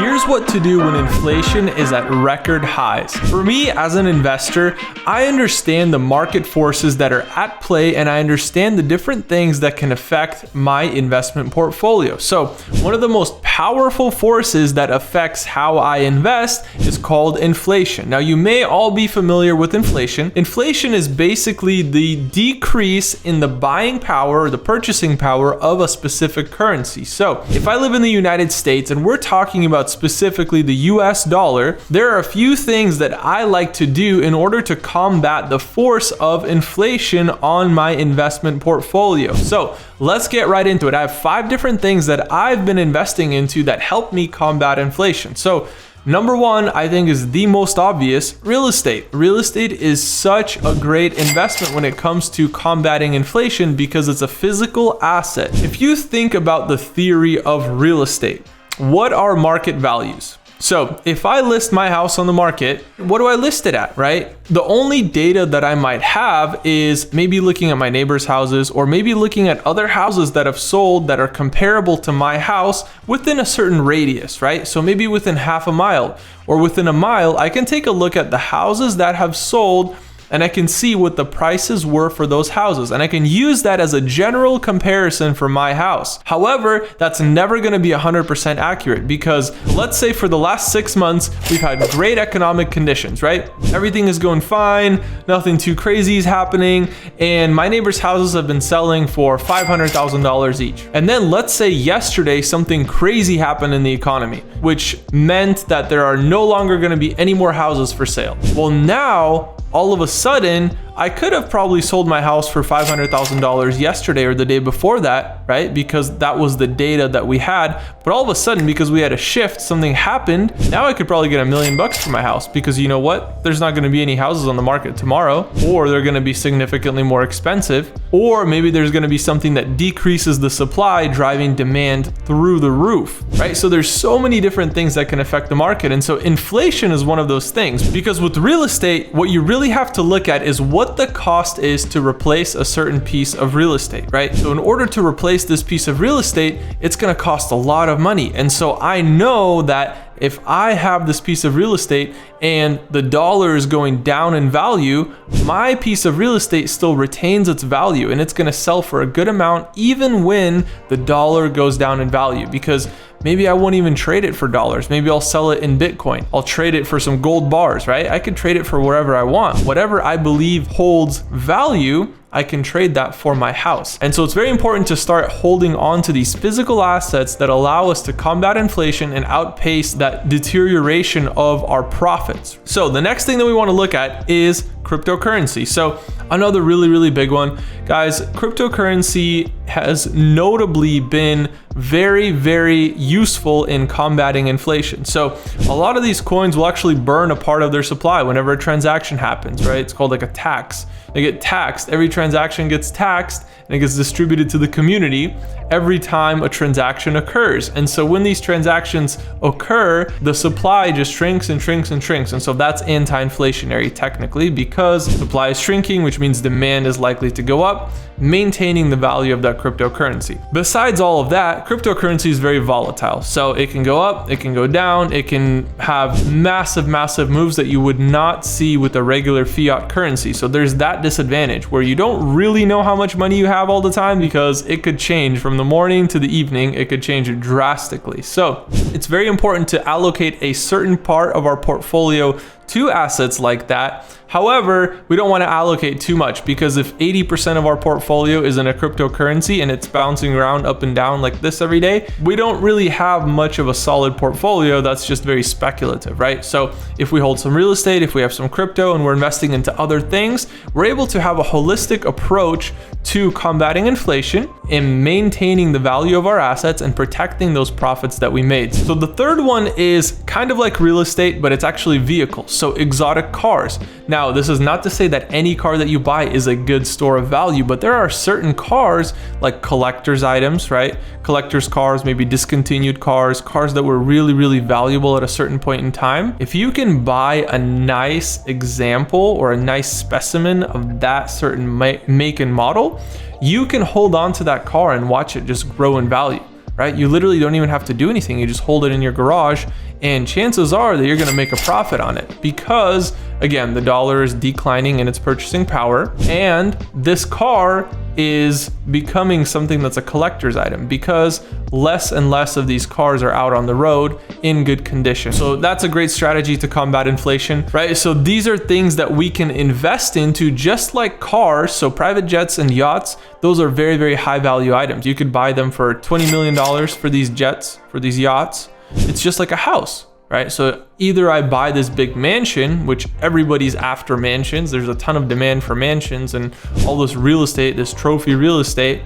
Here's what to do when inflation is at record highs. For me, as an investor, I understand the market forces that are at play, and I understand the different things that can affect my investment portfolio. So one of the most powerful forces that affects how I invest is called inflation. Now, you may all be familiar with inflation. Inflation is basically the decrease in the buying power or the purchasing power of a specific currency. So if I live in the United States and we're talking about specifically the US dollar, there are a few things that I like to do in order to combat the force of inflation on my investment portfolio. So let's get right into it. I have 5 different things that I've been investing into that help me combat inflation. So number 1, I think, is the most obvious: real estate. Real estate is such a great investment when it comes to combating inflation because it's a physical asset. If you think about the theory of real estate, what are market values? So if I list my house on the market, what do I list it at, right? The only data that I might have is maybe looking at my neighbors' houses, or maybe looking at other houses that have sold that are comparable to my house within a certain radius, right? So maybe within half a mile or within a mile, I can take a look at the houses that have sold, and I can see what the prices were for those houses, and I can use that as a general comparison for my house. However, that's never going to be 100% accurate, because let's say for the last 6 months we've had great economic conditions, right? Everything is going fine, nothing too crazy is happening, and my neighbors' houses have been selling for $500,000 each. And then let's say yesterday something crazy happened in the economy, which meant that there are no longer going to be any more houses for sale. Well, now all of a sudden, I could have probably sold my house for $500,000 yesterday or the day before that, right? Because that was the data that we had. But all of a sudden, because we had a shift, something happened. Now I could probably get $1 million for my house, because you know what? There's not going to be any houses on the market tomorrow, or they're going to be significantly more expensive, or maybe there's going to be something that decreases the supply, driving demand through the roof, right? So there's so many different things that can affect the market. And so inflation is one of those things, because with real estate, what you really have to look at is what the cost is to replace a certain piece of real estate, right? So in order to replace this piece of real estate, it's going to cost a lot of money. And so I know that if I have this piece of real estate and the dollar is going down in value, my piece of real estate still retains its value, and it's going to sell for a good amount even when the dollar goes down in value, because maybe I won't even trade it for dollars. Maybe I'll sell it in Bitcoin. I'll trade it for some gold bars, right? I could trade it for wherever I want. Whatever I believe holds value, I can trade that for my house. And so it's very important to start holding on to these physical assets that allow us to combat inflation and outpace that deterioration of our profits. So the next thing that we want to look at is cryptocurrency. So another really, really big one. Guys, cryptocurrency has notably been very, very useful in combating inflation. So a lot of these coins will actually burn a part of their supply whenever a transaction happens, right? It's called like a tax. They get taxed. Every transaction gets taxed, and it gets distributed to the community every time a transaction occurs. And so when these transactions occur, the supply just shrinks and shrinks and shrinks. And so that's anti-inflationary technically, because supply is shrinking, which means demand is likely to go up, maintaining the value of that cryptocurrency. Besides all of that, cryptocurrency is very volatile. So it can go up, it can go down, it can have massive, massive moves that you would not see with a regular fiat currency. So there's that disadvantage where you don't really know how much money you have all the time, because it could change from the morning to the evening. It could change drastically. So it's very important to allocate a certain part of our portfolio to assets like that. However, we don't want to allocate too much, because if 80% of our portfolio is in a cryptocurrency and it's bouncing around up and down like this every day, we don't really have much of a solid portfolio. That's just very speculative, right? So if we hold some real estate, if we have some crypto and we're investing into other things, we're able to have a holistic approach to combating inflation and maintaining the value of our assets and protecting those profits that we made. So the third one is kind of like real estate, but it's actually vehicles. So exotic cars. Now, this is not to say that any car that you buy is a good store of value, but there are certain cars like collector's items, right? Collector's cars, maybe discontinued cars, cars that were really, really valuable at a certain point in time. If you can buy a nice example or a nice specimen of that certain make and model, you can hold on to that car and watch it just grow in value. right? You literally don't even have to do anything. You just hold it in your garage, and chances are that you're gonna make a profit on it because, again, the dollar is declining in its purchasing power, and this car is becoming something that's a collector's item because less and less of these cars are out on the road in good condition. So that's a great strategy to combat inflation, right? So these are things that we can invest into just like cars. So private jets and yachts, those are very, very high value items. You could buy them for $20 million for these jets, for these yachts. It's just like a house, right? So either I buy this big mansion, which everybody's after mansions. There's a ton of demand for mansions and all this real estate, this trophy real estate,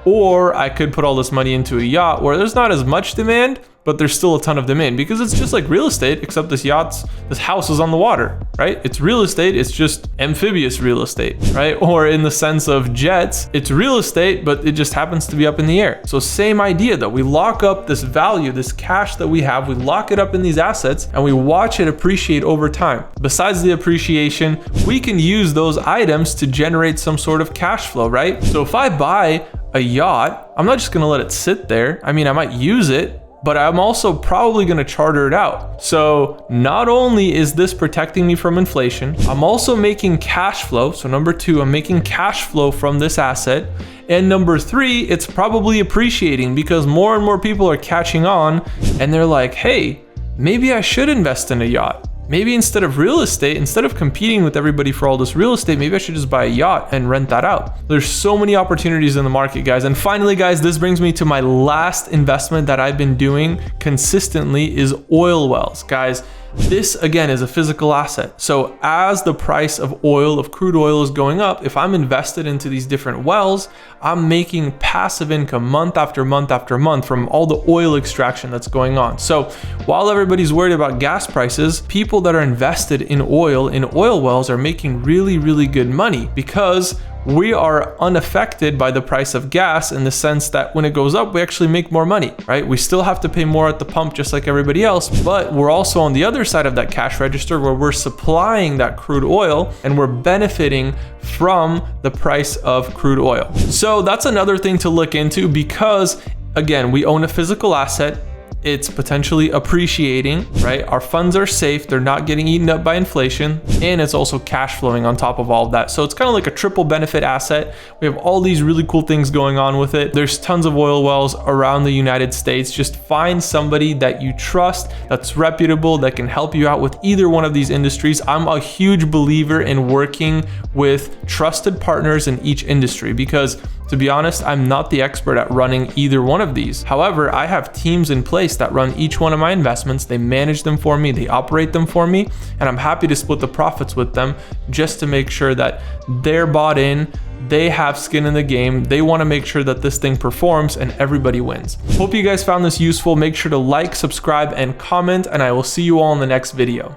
or I could put all this money into a yacht where there's not as much demand, but there's still a ton of demand because it's just like real estate, except this house is on the water, right? It's real estate, it's just amphibious real estate, right? Or in the sense of jets, it's real estate, but it just happens to be up in the air. So same idea though, we lock up this value, this cash that we have, we lock it up in these assets and we watch it appreciate over time. Besides the appreciation, we can use those items to generate some sort of cash flow, right? So if I buy a yacht, I'm not just gonna let it sit there. I mean, I might use it, but I'm also probably going to charter it out. So not only is this protecting me from inflation, I'm also making cash flow. So number two, I'm making cash flow from this asset. And number three, it's probably appreciating because more and more people are catching on and they're like, hey, maybe I should invest in a yacht. Maybe instead of real estate, instead of competing with everybody for all this real estate, maybe I should just buy a yacht and rent that out. There's so many opportunities in the market, guys. And finally, guys, this brings me to my last investment that I've been doing consistently is oil wells. Guys, this again is a physical asset. So as the price of oil, of crude oil is going up, if I'm invested into these different wells, I'm making passive income month after month after month from all the oil extraction that's going on. So while everybody's worried about gas prices, people that are invested in oil wells are making really, really good money because we are unaffected by the price of gas in the sense that when it goes up, we actually make more money, right? We still have to pay more at the pump just like everybody else, but we're also on the other side of that cash register where we're supplying that crude oil and we're benefiting from the price of crude oil. So that's another thing to look into because, again, we own a physical asset. It's potentially appreciating, right? Our funds are safe. They're not getting eaten up by inflation. And it's also cash flowing on top of all of that. So it's kind of like a triple benefit asset. We have all these really cool things going on with it. There's tons of oil wells around the United States. Just find somebody that you trust, that's reputable, that can help you out with either one of these industries. I'm a huge believer in working with trusted partners in each industry because, to be honest, I'm not the expert at running either one of these. However, I have teams in place that run each one of my investments. They manage them for me, they operate them for me, and I'm happy to split the profits with them just to make sure that they're bought in, they have skin in the game, they want to make sure that this thing performs and everybody wins. Hope you guys found this useful. Make sure to like, subscribe, and comment, and I will see you all in the next video.